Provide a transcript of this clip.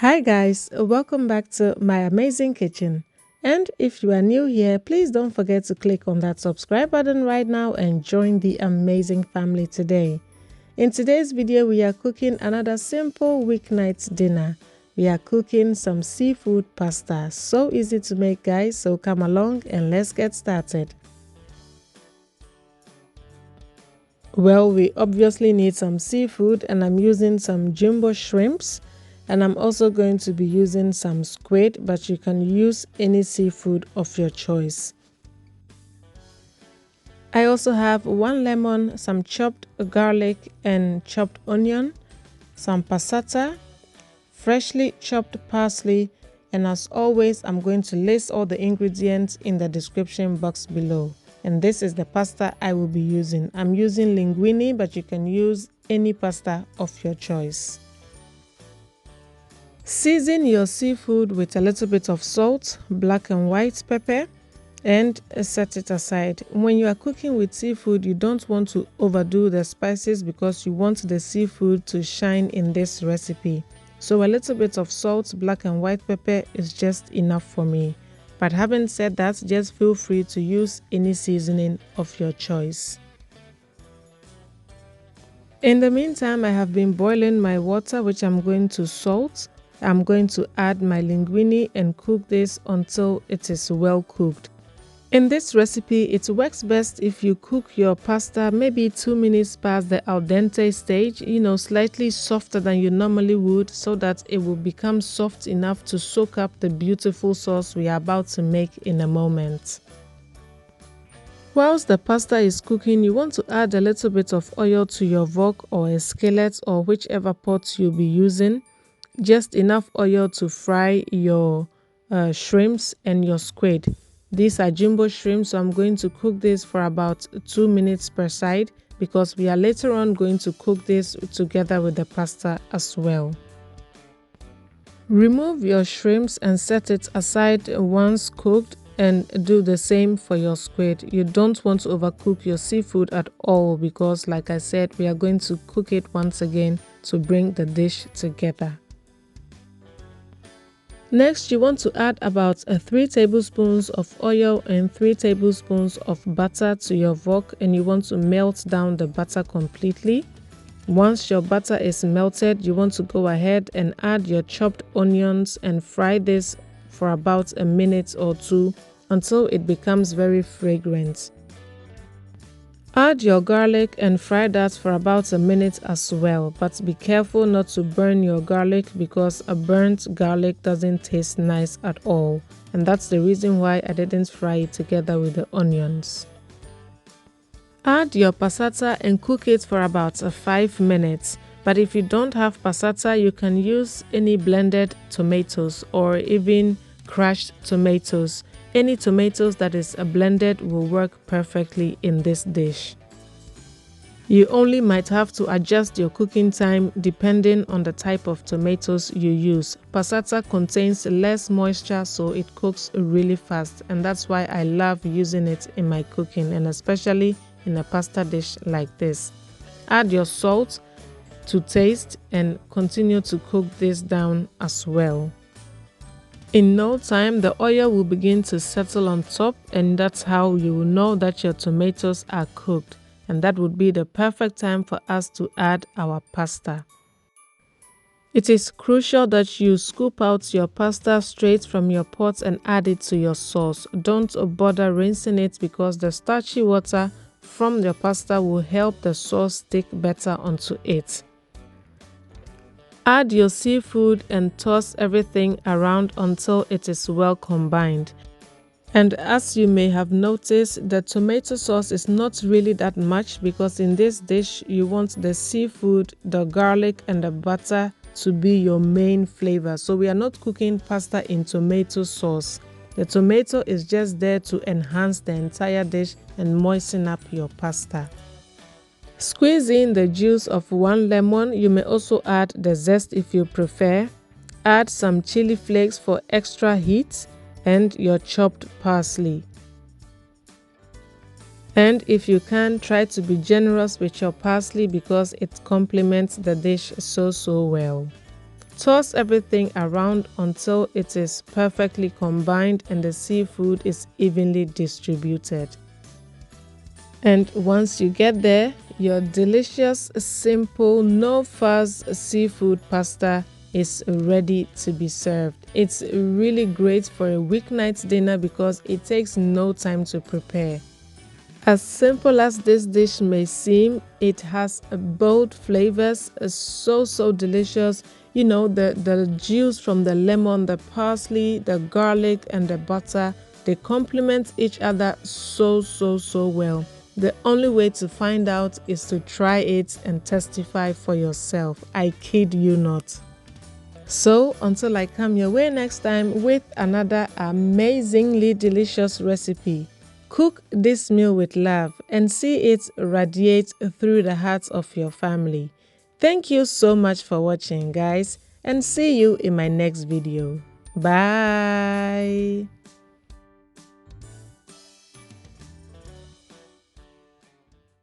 Hi guys, welcome back to my amazing kitchen. And if you are new here, please don't forget to click on that subscribe button right now and join the amazing family today. In today's video, we are cooking another simple weeknight dinner. We are cooking some seafood pasta. So easy to make, guys, so come along and let's get started. Well, we obviously need some seafood, and I'm using some jumbo shrimps. And I'm also going to be using some squid, but you can use any seafood of your choice. I also have 1 lemon, some chopped garlic and chopped onion, some passata, freshly chopped parsley, and as always, I'm going to list all the ingredients in the description box below. And this is the pasta I will be using. I'm using linguine, but you can use any pasta of your choice. Season your seafood with a little bit of salt, black and white pepper, and set it aside. When you are cooking with seafood, you don't want to overdo the spices because you want the seafood to shine in this recipe. So a little bit of salt, black and white pepper is just enough for me. But having said that, just feel free to use any seasoning of your choice. In the meantime, I have been boiling my water, which I'm going to salt. I'm going to add my linguine and cook this until it is well cooked. In this recipe, it works best if you cook your pasta maybe 2 minutes past the al dente stage, slightly softer than you normally would, so that it will become soft enough to soak up the beautiful sauce we are about to make in a moment. Whilst the pasta is cooking, you want to add a little bit of oil to your wok or a skillet or whichever pot you'll be using. Just enough oil to fry your shrimps and your squid. These are jumbo shrimps, so I'm going to cook this for about 2 minutes per side because we are later on going to cook this together with the pasta as well. Remove your shrimps and set it aside once cooked, and do the same for your squid. You don't want to overcook your seafood at all because, like I said, we are going to cook it once again to bring the dish together. Next, you want to add about 3 tablespoons of oil and 3 tablespoons of butter to your wok, and you want to melt down the butter completely. Once your butter is melted, you want to go ahead and add your chopped onions and fry this for about a minute or two until it becomes very fragrant. Add your garlic and fry that for about a minute as well, but be careful not to burn your garlic because a burnt garlic doesn't taste nice at all, and that's the reason why I didn't fry it together with the onions. Add your passata and cook it for about 5 minutes, but if you don't have passata, you can use any blended tomatoes or even crushed tomatoes. Any tomatoes that is blended will work perfectly in this dish. You only might have to adjust your cooking time depending on the type of tomatoes you use. Passata contains less moisture, so it cooks really fast, and that's why I love using it in my cooking, and especially in a pasta dish like this. Add your salt to taste and continue to cook this down as well. In no time, the oil will begin to settle on top, and that's how you will know that your tomatoes are cooked. And that would be the perfect time for us to add our pasta. It is crucial that you scoop out your pasta straight from your pot and add it to your sauce. Don't bother rinsing it because the starchy water from your pasta will help the sauce stick better onto it. Add your seafood and toss everything around until it is well combined. And as you may have noticed, the tomato sauce is not really that much because in this dish you want the seafood, the garlic and the butter to be your main flavor. So we are not cooking pasta in tomato sauce. The tomato is just there to enhance the entire dish and moisten up your pasta. Squeeze in the juice of 1 lemon. You may also add the zest if you prefer. Add some chili flakes for extra heat and your chopped parsley. And if you can, try to be generous with your parsley because it complements the dish so well. Toss everything around until it is perfectly combined and the seafood is evenly distributed. And once you get there, your delicious, simple, no fuss seafood pasta is ready to be served. It's really great for a weeknight dinner because it takes no time to prepare. As simple as this dish may seem, it has bold flavors, so delicious. You know, the juice from the lemon, the parsley, the garlic, and the butter, they complement each other so well. The only way to find out is to try it and testify for yourself. I kid you not. So until I come your way next time with another amazingly delicious recipe, cook this meal with love and see it radiate through the hearts of your family. Thank you so much for watching, guys, and see you in my next video. Bye!